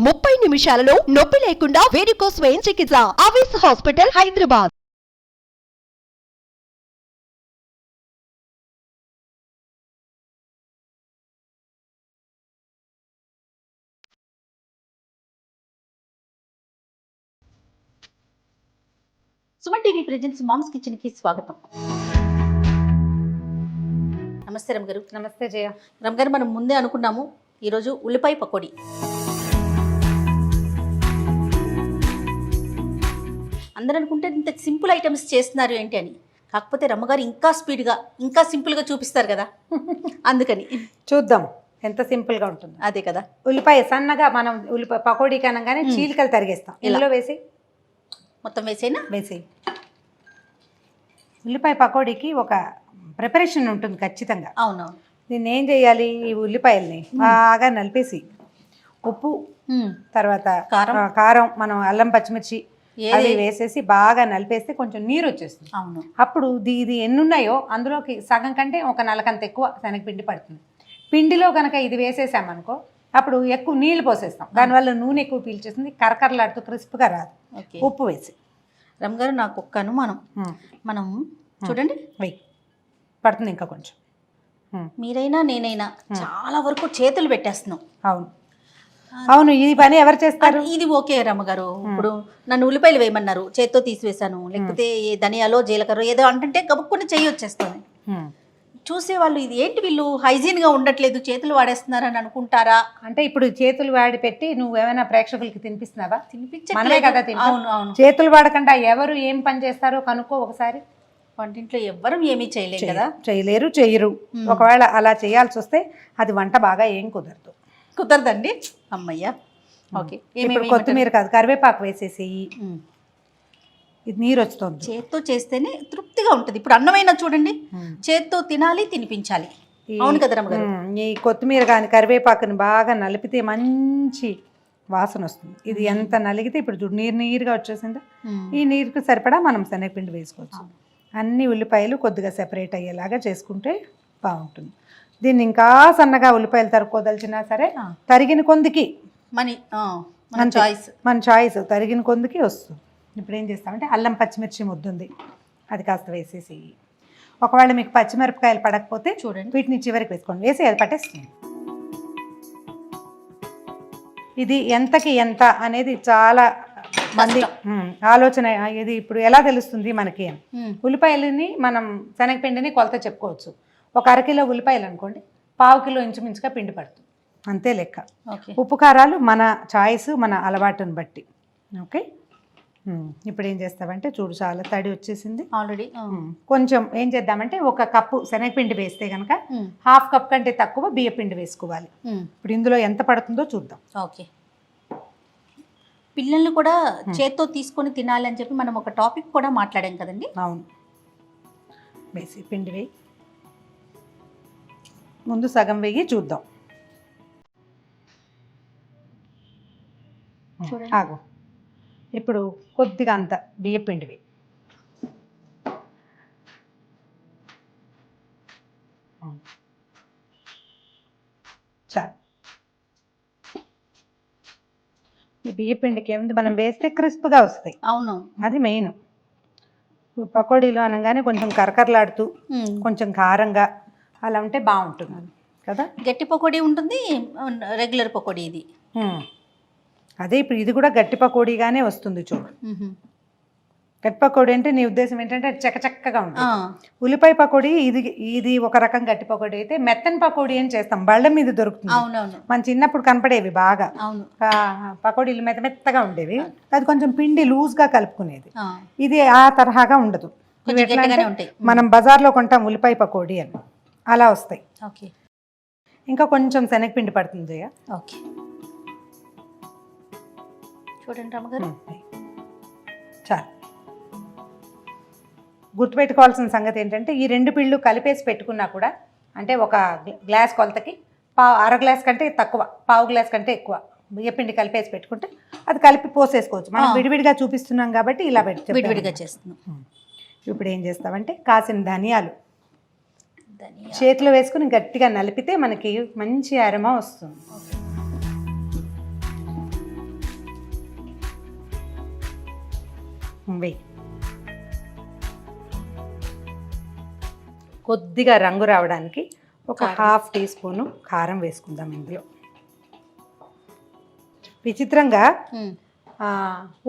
30 నిమిషాలలో నొప్పి లేకుండా వేడికోస్ వెయిన్ చికిత్స. Avesha hospital, Hyderabad. Suman TV presents mom's kitchen కి స్వాగతం. నమస్తే రమ్ గారు. నమస్తే జయ. రమ్ గారు, మనం ముందే అనుకున్నాము ఈరోజు ఉల్లిపాయ పకోడీ. అందరూ అనుకుంటే ఇంత సింపుల్ ఐటమ్స్ చేస్తున్నారు ఏంటి అని. కాకపోతే రమ్మగారు ఇంకా స్పీడ్గా ఇంకా సింపుల్గా చూపిస్తారు కదా, అందుకని చూద్దాం ఎంత సింపుల్గా ఉంటుంది. అదే కదా. ఉల్లిపాయ సన్నగా మనం ఉల్లిపాయ పకోడీ కనగానే చీలికలు తరిగేస్తాం. ఇందులో వేసి మొత్తం వేసేనా? వేసి ఉల్లిపాయ పకోడీకి ఒక ప్రిపరేషన్ ఉంటుంది ఖచ్చితంగా. అవునవును. దీన్ని ఏం చేయాలి, ఈ ఉల్లిపాయల్ని బాగా నలిపేసి ఉప్పు తర్వాత కారం మనం అల్లం పచ్చిమిర్చి అవి వేసేసి బాగా నలిపేస్తే కొంచెం నీరు వచ్చేస్తుంది. అవును. అప్పుడు ఇది ఎన్ని ఉన్నాయో అందులోకి సగం కంటే ఒక నలకంత ఎక్కువ శనగపిండి పడుతుంది. పిండిలో కనుక ఇది వేసేసామనుకో అప్పుడు ఎక్కువ నీళ్లు పోసేస్తాం, దానివల్ల నూనె ఎక్కువ పీల్చేస్తుంది, కరకరలాడుతూ క్రిస్ప్గా రాదు. ఉప్పు వేసి. రమ్ గారు, నాకు ఒక్క అనుమానం. మనం చూడండి వెయ్యి పడుతుంది ఇంకా కొంచెం. మీరైనా నేనైనా చాలా వరకు చేతులు పెట్టేస్తున్నాం. అవును అవును, ఈ పని ఎవరు చేస్తారు? ఇది ఓకే రమ్మగారు. ఇప్పుడు నన్ను ఉల్లిపాయలు వేయమన్నారు, చేత్తో తీసివేశాను. లేకపోతే ధనియాలో జీలకర్ర ఏదో అంటే గబుక్కుని చెయ్యి వచ్చేస్తుంది. చూసేవాళ్ళు ఇది ఏంటి వీళ్ళు హైజీన్గా ఉండట్లేదు, చేతులు వాడేస్తున్నారని అనుకుంటారా? అంటే ఇప్పుడు చేతులు వాడి పెట్టి నువ్వేమైనా ప్రేక్షకులకి తినిపిస్తున్నావా? మనమే కదా తిని. అవును అవును. చేతులు వాడకుండా ఎవరు ఏం పని చేస్తారో కనుక్కో ఒకసారి. వంటింట్లో ఎవ్వరూ ఏమీ చేయలేరు కదా. చేయలేరు, చెయ్యరు. ఒకవేళ అలా చేయాల్సి వస్తే అది వంట బాగా ఏం కుదరదు. కుదరదండి. అమ్మయ్యా. ఓకే. ఇప్పుడు కొత్తిమీర కాదు, కరివేపాకు వేసేసి ఇది నీరు వస్తుంది. చేత్తో చేస్తేనే తృప్తిగా ఉంటుంది. ఇప్పుడు అన్నమైనా చూడండి, చేత్తో తినాలి, తినిపించాలి. అవును కదా రమ్మగారు. ఈ కొత్తిమీర కానీ కరివేపాకుని బాగా నలిపితే మంచి వాసన వస్తుంది. ఇది ఎంత నలిగితే ఇప్పుడు చూడు నీరు నీరుగా వచ్చేసిందా, ఈ నీరుకి సరిపడా మనం శనగపిండి వేసుకోవచ్చు. అన్ని ఉల్లిపాయలు కొద్దిగా సెపరేట్ అయ్యేలాగా చేసుకుంటే బాగుంటుంది. దీన్ని ఇంకా సన్నగా ఉల్లిపాయలు తరుక్కోదలిచినా సరే తరిగిన కొందికి మన చాయిస్ తరిగిన కొందికి వస్తుంది. ఇప్పుడు ఏం చేస్తామంటే అల్లం పచ్చిమిర్చి ముద్దుంది, అది కాస్త వేసేసి, ఒకవేళ మీకు పచ్చిమిరపకాయలు పడకపోతే చూడండి వీటిని చివరికి వేసుకోండి, వేసి అది పట్టేస్తుంది. ఇది ఎంతకి ఎంత అనేది చాలా మంది ఆలోచన. ఇది ఇప్పుడు ఎలా తెలుస్తుంది మనకి? ఉల్లిపాయలని మనం శనగపిండిని కొలత చెప్పుకోవచ్చు. ఒక అరకిలో ఉల్లిపాయలు అనుకోండి, పావు కిలో ఇంచుమించుగా పిండి పడుతుంది, అంతే లెక్క. ఉప్పు కారాలు మన చాయిస్, మన అలవాటుని బట్టి. ఓకే. ఇప్పుడు ఏం చేస్తామంటే చూడు, చాలా తడి వచ్చేసింది ఆల్రెడీ. కొంచెం ఏం చేద్దామంటే ఒక కప్పు శనగపిండి వేస్తే కనుక హాఫ్ కప్ కంటే తక్కువ బియ్య పిండి వేసుకోవాలి. ఇప్పుడు ఇందులో ఎంత పడుతుందో చూద్దాం. ఓకే. పిల్లల్ని కూడా చేత్తో తీసుకొని తినాలి అని చెప్పి మనం ఒక టాపిక్ కూడా మాట్లాడాం కదండి. అవును. వేసి పిండి వేయి, ముందు సగం వేయి చూద్దాం. ఆగు. ఇప్పుడు కొద్దిగా అంత బియ్య పిండి వేయి. చాలు. ఈ బియ్య పిండికి ఏముంది, మనం వేస్తే క్రిస్ప్గా వస్తాయి. అవును, అది మెయిన్. పకోడీలు అనగానే కొంచెం కరకరలాడుతూ కొంచెం కారంగా అలా ఉంటే బాగుంటుంది కదా. గట్టి పకోడీ ఉంటుంది, రెగ్యులర్ పకోడీ ఇది. అదే ఇప్పుడు ఇది కూడా గట్టి పకోడీగానే వస్తుంది చూడు. గట్టి పకోడీ అంటే నీ ఉద్దేశం ఏంటంటే అది చక్కచక్కగా ఉంటుంది. ఉల్లిపాయ పకోడీ ఇది ఒక రకం గట్టి పకోడీ. అయితే మెత్తని పకోడీ అని చేస్తాం, బళ్ళ మీద దొరుకుతుంది. అవునవును. మన చిన్నప్పుడు కనపడేవి బాగా. అవును. పకోడీలు మెత్తగా ఉండేవి, అది కొంచెం పిండి లూజ్గా కలుపుకునేది. ఇది ఆ తరహాగా ఉండదు. మనం బజార్లో కొంటాం ఉల్లిపాయ పకోడీ అని, అలా వస్తాయి. ఓకే. ఇంకా కొంచెం శనగపిండి పడుతుంది. ఓకే. చూడండి రమ్మగారు, చాలు. గుర్తుపెట్టుకోవాల్సిన సంగతి ఏంటంటే ఈ రెండు పిండ్లు కలిపేసి పెట్టుకున్నా కూడా, అంటే ఒక గ్లాస్ కొలతకి అర గ్లాస్ కంటే తక్కువ, పావు గ్లాస్ కంటే ఎక్కువ బియ్యపిండి కలిపేసి పెట్టుకుంటే అది కలిపి పోసేసుకోవచ్చు. మనం విడివిడిగా చూపిస్తున్నాం కాబట్టి ఇలా విడివిడిగా చేస్తున్నాం. ఇప్పుడు ఏం చేస్తామంటే కాసిన ధనియాలు చేతిలో వేసుకుని గట్టిగా నలిపితే మనకి మంచి అరమ వస్తుంది. వెయ్యి. కొద్దిగా రంగు రావడానికి ఒక హాఫ్ టీ స్పూను కారం వేసుకుందాం ఇందులో. విచిత్రంగా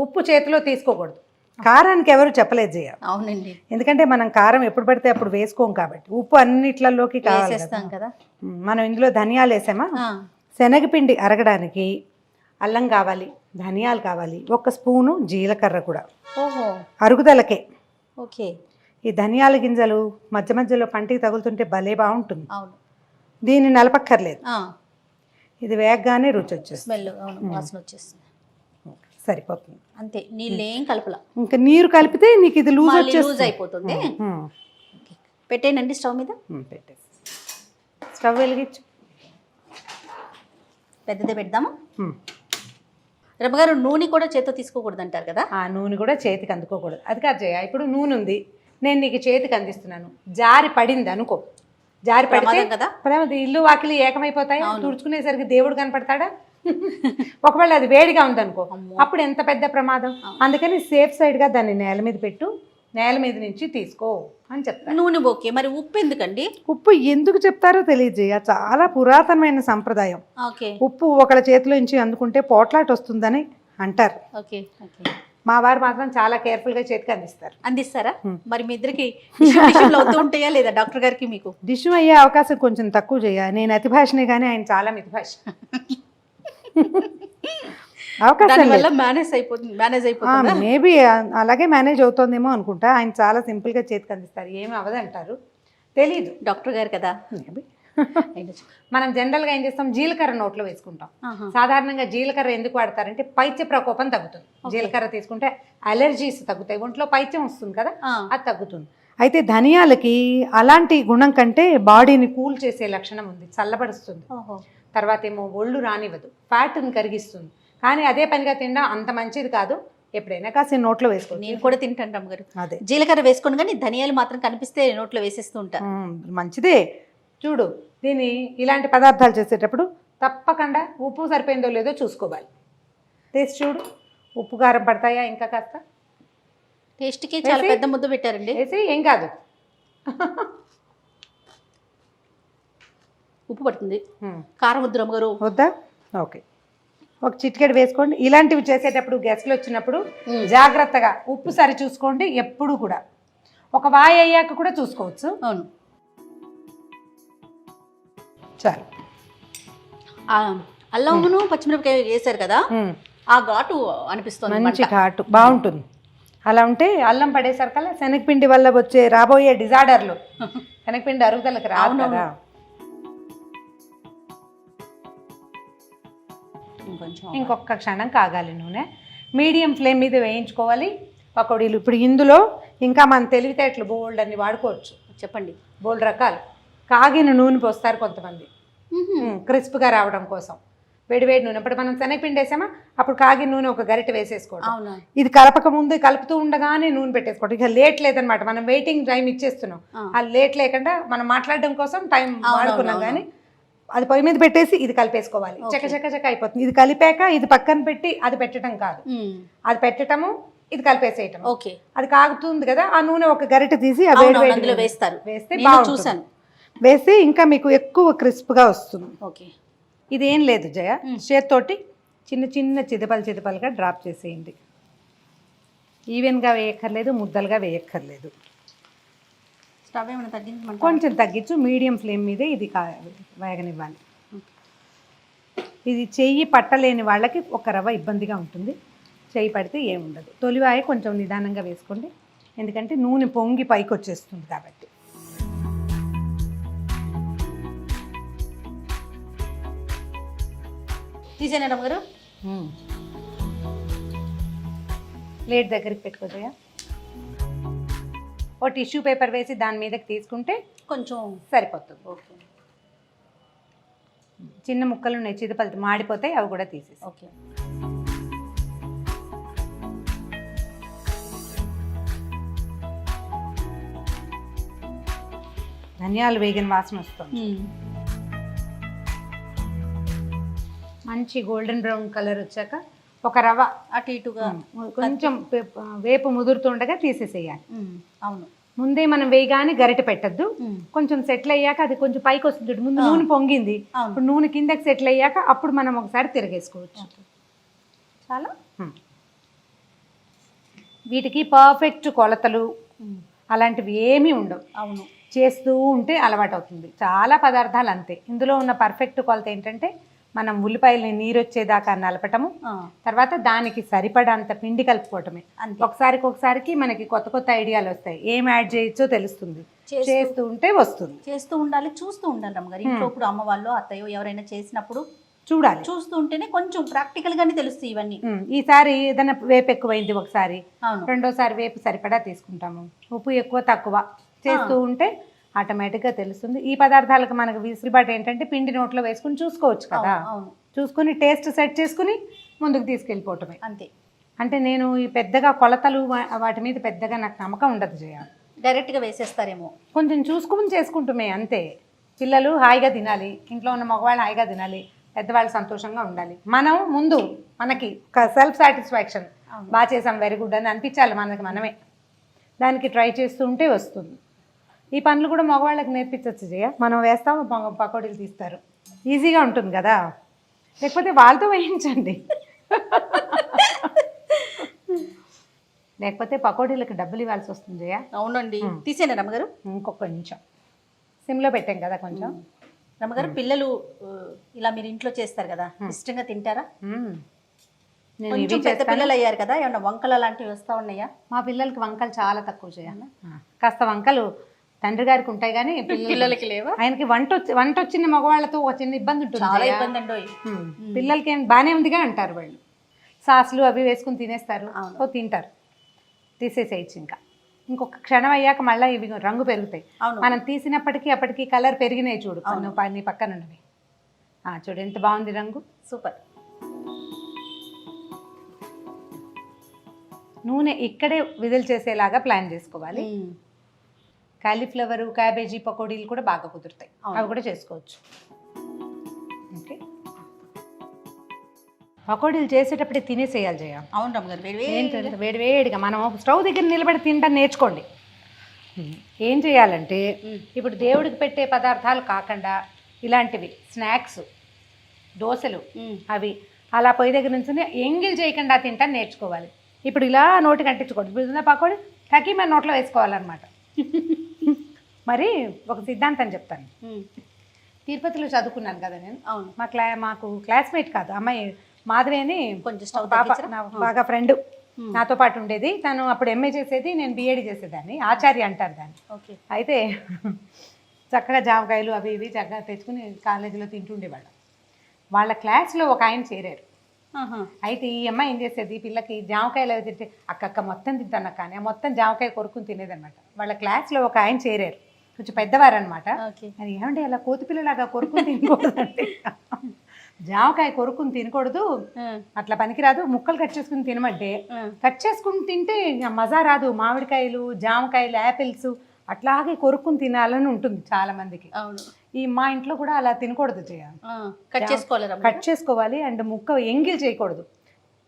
ఉప్పు చేతిలో తీసుకోకూడదు. కారానికి ఎవరు చెప్పలేదు జయ. అవునండి, ఎందుకంటే మనం కారం ఎప్పుడు పడితే అప్పుడు వేసుకోం కాబట్టి. ఉప్పు అన్నిట్లలోకి కావాలి కదా. మనం ఇందులో ధనియాలు వేసామా, శనగపిండి అరగడానికి అల్లం కావాలి, ధనియాలు కావాలి, 1 స్పూను జీలకర్ర కూడా ఓహో అరుగుదలకే. ఓకే. ఈ ధనియాల గింజలు మధ్య మధ్యలో పంటికి తగులుతుంటే భలే బాగుంటుంది. అవును, దీన్ని నలపక్కర్లేదు. ఇది వేగగానే రుచి వచ్చేస్తుంది, స్మెల్ వాసన వచ్చేస్తుంది. సరిపోతుంది అంతే, నీళ్ళు ఏం కలపల. ఇంకా నీరు కలిపితే నీకు ఇది లూజ్ లూజ్ వచ్చేస్తుంది. అయిపోతుంది. పెట్టేనండి స్టవ్ మీద. పెట్టేసి స్టవ్ వెలిగించు. పెద్దదే పెడదామా? రమ్మగారు, నూనె కూడా చేత్తో తీసుకోకూడదు అంటారు కదా. ఆ నూనె కూడా చేతికి అందుకోకూడదు. అది కాదు జయ, ఇప్పుడు నూనె ఉంది, నేను నీకు చేతికి అందిస్తున్నాను, జారి పడింది అనుకో, జారి పడితే కదా ఇల్లు వాకిలి ఏకమైపోతాయి. తుడుచుకునేసరికి దేవుడు కనపడతాడా? ఒకవేళ అది వేడిగా ఉందనుకో, అప్పుడు ఎంత పెద్ద ప్రమాదం. అందుకని సేఫ్ సైడ్గా దాన్ని నేల మీద పెట్టు, నేల మీద నుంచి తీసుకో అని చెప్తాను. నూనె ఓకే, మరి ఉప్పు ఎందుకండి? ఉప్పు ఎందుకు చెప్తారో తెలియజేయ, చాలా పురాతనమైన సంప్రదాయం. ఓకే. ఉప్పు ఒకళ్ళ చేతిలో నుంచి అందుకుంటే పోట్లాట వస్తుందని అంటారు. Okay okay. మా వారు మాత్రం చాలా కేర్ఫుల్గా చేతికి అందిస్తారు. అందిస్తారా? మరి మీ ఇద్దరికి అవుతూ ఉంటాయా లేదా డాక్టర్ గారికి మీకు? డిష్ అయ్యే అవకాశం కొంచెం తక్కువ చేయ. నేను అతి భాషనే కానీ ఆయన చాలా మితి భాష. అవకాశం మేనేజ్ అయిపోతుంది. మేబీ అలాగే మేనేజ్ అవుతుందేమో అనుకుంటా. ఆయన చాలా సింపుల్గా చేతికి అందిస్తారు, ఏమి అవ్వదంటారు. తెలీదు, డాక్టర్ గారు కదా. మేబీ మనం జనరల్గా ఏం చేస్తాం, జీలకర్ర నోట్లో వేసుకుంటాం. సాధారణంగా జీలకర్ర ఎందుకు వాడతారంటే పైత్య ప్రకోపం తగ్గుతుంది. జీలకర్ర తీసుకుంటే అలర్జీస్ తగ్గుతాయి, ఒంట్లో పైత్యం వస్తుంది కదా, అది తగ్గుతుంది. అయితే ధనియాలకి అలాంటి గుణం కంటే బాడీని కూల్ చేసే లక్షణం ఉంది, చల్లబడుస్తుంది. తర్వాత ఏమో ఒళ్ళు రానివ్వదు, ఫ్యాట్ని కరిగిస్తుంది. కానీ అదే పనిగా తినడం అంత మంచిది కాదు. ఎప్పుడైనా కాస్త నోట్లో వేసుకోండి. నేను కూడా తింటాను రమ్మగారు. అదే జీలకర్ర వేసుకోండి, కానీ ధనియాలు మాత్రం కనిపిస్తే నోట్లో వేసేస్తూ ఉంటాను. మంచిదే. చూడు, దీన్ని ఇలాంటి పదార్థాలు చేసేటప్పుడు తప్పకుండా ఉప్పు సరిపోయిందో లేదో చూసుకోవాలి. టేస్ట్ చూడు, ఉప్పు కారం పడతాయా ఇంకా కాస్త. టేస్ట్కి చాలా పెద్ద ముద్ద పెట్టారండి. వేసి ఏం కాదు, ఉప్పు పడుతుంది. కారం వద్దు రమ్మగారు. వద్దా? ఓకే, ఒక చిటికెడు వేసుకోండి. ఇలాంటివి చేసేటప్పుడు గెస్ట్లు వచ్చినప్పుడు జాగ్రత్తగా ఉప్పు సరి చూసుకోండి. ఎప్పుడు కూడా ఒక వాయి అయ్యాక కూడా చూసుకోవచ్చు. అవును, చాలు. అల్లమును పచ్చిమిరపకాయ వేసారు కదా, ఆ ఘాటు అనిపిస్తుంది, మంచి ఘాటు బాగుంటుంది. అలా ఉంటే అల్లం పడేసరికల్లా శనగపిండి వల్ల వచ్చే రాబోయే డిజార్డర్లు, శనగపిండి అరుగుదలకు రాదు కదా. ఇంకొక క్షణం కాగాలి నూనె. మీడియం ఫ్లేమ్ మీద వేయించుకోవాలి పకోడీలు. ఇప్పుడు ఇందులో ఇంకా మన తెలివితేటలు బోల్డ్ అన్ని వాడుకోవచ్చు. చెప్పండి. బోల్డ్ రకాలు. కాగిన నూనె పోస్తారు కొంతమంది క్రిస్ప్గా రావడం కోసం. వేడివేడి నూనె, ఇప్పుడు మనం శనగపిండి వేసామా, అప్పుడు కాగిన నూనె ఒక గరిట వేసేసుకోవడం. ఇది కలపక ముందు కలుపుతూ ఉండగానే నూనె పెట్టేసుకోవడం. ఇక లేట్ లేదనమాట, మనం వెయిటింగ్ టైం ఇచ్చేస్తున్నాం. ఆ లేట్ లేకుండా మనం మాట్లాడడం కోసం టైం వాడుకున్నాం. కానీ అది పొయ్యి మీద పెట్టేసి ఇది కలిపేసుకోవాలి. చక్క చక్క చక్క అయిపోతుంది. ఇది కలిపాక ఇది పక్కన పెట్టి అది పెట్టడం కాదు, అది పెట్టడము, ఇది కలిపేసేయటం. ఓకే, అది కాగుతుంది కదా, ఆ నూనె ఒక గరిట తీసి వేస్తారు. వేస్తే చూసాను, వేస్తే ఇంకా మీకు ఎక్కువ క్రిస్ప్గా వస్తుంది. ఓకే, ఇదేం లేదు జయ, చేత్తోటి చిన్న చిన్న చిదపలుగా డ్రాప్ చేసేయండి. ఈవెన్గా వేయక్కర్లేదు, ముద్దలుగా వేయక్కర్లేదు. స్టవ్ ఏమైనా తగ్గించమంటారా? కొంచెం తగ్గించు, మీడియం ఫ్లేమ్ మీదే ఇది వేగనివ్వాలి. ఇది చెయ్యి పట్టలేని వాళ్ళకి ఒక రవ్వ ఇబ్బందిగా ఉంటుంది, చెయ్యి పడితే ఏముండదు. తొలివాయ కొంచెం నిదానంగా వేసుకోండి, ఎందుకంటే నూనె పొంగి పైకి వచ్చేస్తుంది కాబట్టి. తీసేనా గారు? ప్లేట్ దగ్గరికి పెట్టుకోదయా. ఓ టిష్యూ పేపర్ వేసి దాని మీదకి తీసుకుంటే కొంచెం సరిపోతుంది. ఓకే, చిన్న ముక్కలు ఉన్నాయి, చిదపలతో మాడిపోతాయి, అవి కూడా తీసేసి. ఓకే, ధనియాలు వేగిన వాసన వస్తుంది. మంచి గోల్డెన్ బ్రౌన్ కలర్ వచ్చాక ఒక రవ్వ అటు ఇటుగా. కొంచెం వేపు ముదురుతుండగా తీసేసేయాలి. అవును. ముందే మనం వేయగానే గరిటె పెట్టద్దు. కొంచెం సెటిల్ అయ్యాక అది కొంచెం పైకి వస్తుంది. ముందు నూనె పొంగింది, ఇప్పుడు నూనె కిందకి సెటిల్ అయ్యాక అప్పుడు మనం ఒకసారి తిరిగేసుకోవచ్చు. చాలా వీటికి పర్ఫెక్ట్ కొలతలు అలాంటివి ఏమీ ఉండవు. అవును. చేస్తూ ఉంటే అలవాటు అవుతుంది. చాలా పదార్థాలు అంతే. ఇందులో ఉన్న పర్ఫెక్ట్ కొలత ఏంటంటే మనం ఉల్లిపాయలని నీరు వచ్చేదాకా నలపటము, తర్వాత దానికి సరిపడంత పిండి కలుపుకోవటమే. ఒకసారికి మనకి కొత్త కొత్త ఐడియాలు వస్తాయి, ఏం యాడ్ చేయొచ్చో తెలుస్తుంది. చేస్తూ ఉంటే వస్తుంది. చేస్తూ ఉండాలి, చూస్తూ ఉండాలి రమ్మగారు. ఇంట్లో ఇప్పుడు అమ్మ వాళ్ళు అత్తయ్యో ఎవరైనా చేసినప్పుడు చూడాలి, చూస్తూ ఉంటేనే కొంచెం ప్రాక్టికల్ గానే తెలుస్తాయి ఇవన్నీ. ఈసారి ఏదైనా వేపు ఎక్కువైంది ఒకసారి, రెండోసారి వేపు సరిపడా తీసుకుంటాము, ఉప్పు ఎక్కువ తక్కువ చేస్తూ ఉంటే ఆటోమేటిక్గా తెలుస్తుంది. ఈ పదార్థాలకు మనకు విసులుబాటు ఏంటంటే పిండి నోట్లో వేసుకుని చూసుకోవచ్చు కదా, చూసుకుని టేస్ట్ సెట్ చేసుకుని ముందుకు తీసుకెళ్ళిపోవటమే అంతే. అంటే నేను ఈ పెద్దగా కొలతలు వాటి మీద పెద్దగా నాకు నమ్మకం ఉండదు. చేయాలి డైరెక్ట్గా వేసేస్తారేమో, కొంచెం చూసుకుని చేసుకుంటామే అంతే. పిల్లలు హాయిగా తినాలి, ఇంట్లో ఉన్న మగవాళ్ళు హాయిగా తినాలి, పెద్దవాళ్ళు సంతోషంగా ఉండాలి. మనం ముందు మనకి సెల్ఫ్ సాటిస్ఫాక్షన్, బాగా చేసాం వెరీ గుడ్ అని అనిపించాలి మనకి మనమే. దానికి ట్రై చేస్తూ ఉంటే వస్తుంది. ఈ పనులు కూడా మగవాళ్ళకి నేర్పించవచ్చు. జయ, మనం వేస్తాము, పకోడీలు తీస్తారు, ఈజీగా ఉంటుంది కదా. లేకపోతే వాళ్ళతో వేయించండి, లేకపోతే పకోడీలకు డబ్బులు ఇవ్వాల్సి వస్తుంది. జయ, అవునండి. తీసేనా రమ్మగారు? ఇంకొక కొంచెం సిమ్లో పెట్టాం కదా కొంచెం. రమ్మగారు, పిల్లలు ఇలా మీరు ఇంట్లో చేస్తారు కదా, ఇష్టంగా తింటారా? కొంచెం పెద్ద పిల్లలు అయ్యారు కదా, ఏమన్నా వంకలు అలాంటివి వస్తూ ఉన్నాయా? మా పిల్లలకి వంకలు చాలా తక్కువ చేయాలి. కాస్త వంకలు తండ్రి గారికి ఉంటాయి కానీ పిల్లలకి లేవా? ఆయనకి వంట వచ్చిన మగవాళ్ళతో ఒక చిన్న ఇబ్బంది ఉంటుంది. చాలా ఇబ్బంది అండి. పిల్లలకి ఏం బాగానే ఉందిగా అంటారు వాళ్ళు, సాసులు అవి వేసుకుని తినేస్తారు, తింటారు, తీసేసేయచ్చు. ఇంకొక క్షణం అయ్యాక మళ్ళీ ఇవి రంగు పెరుగుతాయి. మనం తీసినప్పటికీ అప్పటికి కలర్ పెరిగినాయి. చూడు నీ పక్కన ఉన్నవి, చూడు ఎంత బాగుంది రంగు, సూపర్. నూనె ఇక్కడే విడుదల చేసేలాగా ప్లాన్ చేసుకోవాలి. కాలీఫ్లవర్, క్యాబేజీ పకోడీలు కూడా బాగా కుదురుతాయి, అవి కూడా చేసుకోవచ్చు. ఓకే, పకోడీలు చేసేటప్పుడే తినేసేయాలి. జయ, అవును రమ్మగారు, వేడివేడిగా మనం స్టవ్ దగ్గర నిలబడి తినడం నేర్చుకోండి. ఏం చేయాలంటే ఇప్పుడు దేవుడికి పెట్టే పదార్థాలు కాకుండా ఇలాంటివి స్నాక్స్, దోశలు అవి అలా పొయ్యి దగ్గర నుంచి ఎంగిల్ చేయకుండా తింటాను నేర్చుకోవాలి. ఇప్పుడు ఇలా నోటికి అంటించుకోండి, ఇప్పుడు పకోడీ తగ్గి మన నోట్లో వేసుకోవాలన్నమాట. మరి ఒక సిద్ధాంతం చెప్తాను. తిరుపతిలో చదువుకున్నాను కదా నేను. మాకు క్లాస్మేట్ కాదు, అమ్మాయి మాధవి అని కొంచెం పాప, బాగా ఫ్రెండ్, నాతో పాటు ఉండేది. తను అప్పుడు ఎంఏ చేసేది, నేను బిఏడి చేసేదాన్ని, ఆచార్య అంటారు దాన్ని. అయితే చక్కగా జామకాయలు అవి ఇవి చక్కగా తెచ్చుకుని కాలేజీలో తింటుండేవాళ్ళం. వాళ్ళ క్లాస్లో ఒక ఆయన చేరారు. అయితే ఈ అమ్మాయి ఏం చేసేది, పిల్లకి జామకాయలు అవి తింటే అక్క మొత్తం తింటాను కానీ మొత్తం జామకాయ కొరుకుని తినేదన్నమాట. వాళ్ళ క్లాస్లో ఒక ఆయన చేరారు, కొంచెం పెద్దవారు అనమాట. అది ఏమంటే అలా కోతి పిల్లలాగా కొరుకుని తినకూడదు అంటే, జామకాయ కొరుకుని తినకూడదు, అట్లా పనికిరాదు, ముక్కలు కట్ చేసుకుని తినమంటే కట్ చేసుకుని తింటే మజా రాదు. మామిడికాయలు, జామకాయలు, యాపిల్స్ అట్లాగే కొరుకుని తినాలని ఉంటుంది చాలా మందికి. ఈ మా ఇంట్లో కూడా అలా తినకూడదు. కట్ చేసుకోవాలి అండ్ ముక్క ఎంగిల్ చేయకూడదు,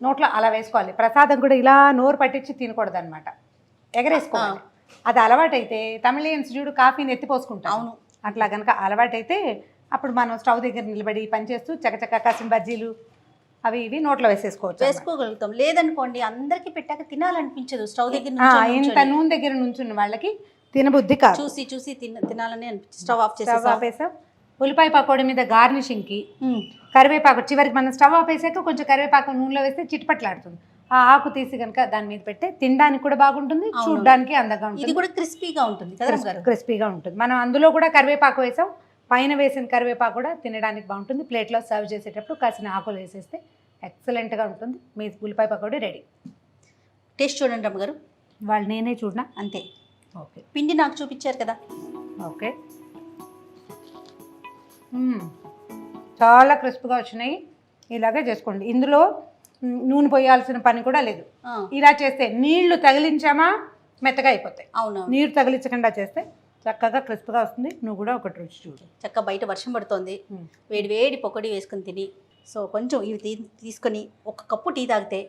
నోట్లో అలా వేసుకోవాలి. ప్రసాదం కూడా ఇలా నోరు పట్టించి తినకూడదు అనమాట, ఎగరేసుకోవాలి. అది అలవాటైతే తమిళియన్స్ చూడు కాఫీని ఎత్తిపోసుకుంటాం. అవును, అట్లా కనుక అలవాటైతే అప్పుడు మనం స్టవ్ దగ్గర నిలబడి పనిచేస్తూ చకచక కాసిన బజ్జీలు అవి ఇవి నోట్లో వేసుకోగలుగుతాం. లేదనుకోండి అందరికి పెట్టాక తినాలనిపించదు. స్టవ్ దగ్గర ఇంత నూనె దగ్గర నుంచున్న వాళ్ళకి తినబుద్ధి కాదు, చూసి తినాలని అనిపించి స్టవ్ ఆఫ్ చేసాం. ఉల్లిపాయ పకోడీ మీద గార్నిషింగ్కి కరివేపాకు, చివరికి మనం స్టవ్ ఆఫ్ వేసాక కొంచెం కరివేపాకు నూనెలో వేస్తే చిట్పట్లాడుతుంది. ఆ ఆకు తీసి కనుక దాని మీద పెట్టి తినడానికి కూడా బాగుంటుంది, చూడడానికి అందంగా ఉంటుంది. ఇది కూడా క్రిస్పీగా ఉంటుంది, క్రిస్పీగా ఉంటుంది. మనం అందులో కూడా కరివేపాకు వేసాం, పైన వేసిన కరివేపాకు కూడా తినడానికి బాగుంటుంది. ప్లేట్లో సర్వ్ చేసేటప్పుడు కాసిన ఆకులు వేసేస్తే ఎక్సలెంట్గా ఉంటుంది. మీ ఉల్లిపాయ పకోడీ రెడీ. టేస్ట్ చూడండి రమ్మగారు. వాళ్ళు నేనే చూడనా? అంతే. ఓకే, పిండి నాకు చూపించారు కదా. ఓకే, చాలా క్రిస్ప్గా వచ్చినాయి. ఇలాగే చేసుకోండి. ఇందులో నూనె పోయాల్సిన పని కూడా లేదు. ఇలా చేస్తే నీళ్లు తగిలించామా మెత్తగా అయిపోతాయి. అవును, నీరు తగిలించకుండా చేస్తే చక్కగా క్రిస్ప్గా వస్తుంది. నువ్వు కూడా ఒకటి రుచి చూడు. చక్కగా బయట వర్షం పడుతోంది, వేడి వేడి పకోడీ వేసుకుని తిని సో కొంచెం ఇవి తీసుకొని ఒక కప్పు టీ తాగితే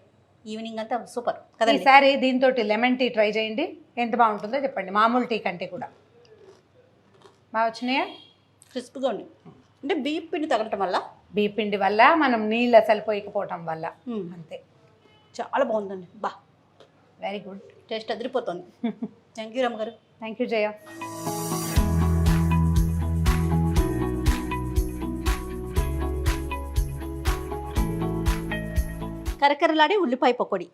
ఈవినింగ్ అంతా సూపర్ కదండి. ఈసారి దీంతో లెమన్ టీ ట్రై చేయండి, ఎంత బాగుంటుందో చెప్పండి. మామూలు టీ కంటే కూడా బాగా వచ్చినాయా? క్రిస్ప్గా ఉంది. అంటే బియ్యం పిండి తగలటం వల్ల, బియ్య పిండి వల్ల, మనం నీళ్ళు అసలు పోయకపోవటం వల్ల, అంతే. చాలా బాగుందండి. బా, వెరీ గుడ్, టేస్ట్ అదిరిపోతుంది. థ్యాంక్ యూ రమ్మగారు. Thank you Jaya. కరకరలాడే ఉల్లిపాయ పకోడీ.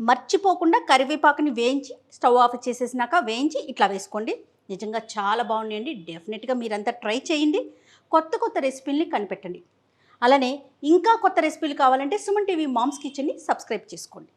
మర్చిపోకుండా కరివేపాకుని వేయించి స్టవ్ ఆఫ్ చేసేసినాక వేయించి ఇట్లా వేసుకోండి. నిజంగా చాలా బాగున్నాయండి. డెఫినెట్గా మీరంతా ట్రై చేయండి. కొత్త కొత్త రెసిపీల్ని కనిపెట్టండి. అలానే ఇంకా కొత్త రెసిపీలు కావాలంటే సుమన్ టీవీ మామ్స్ కిచెన్ని సబ్స్క్రైబ్ చేసుకోండి.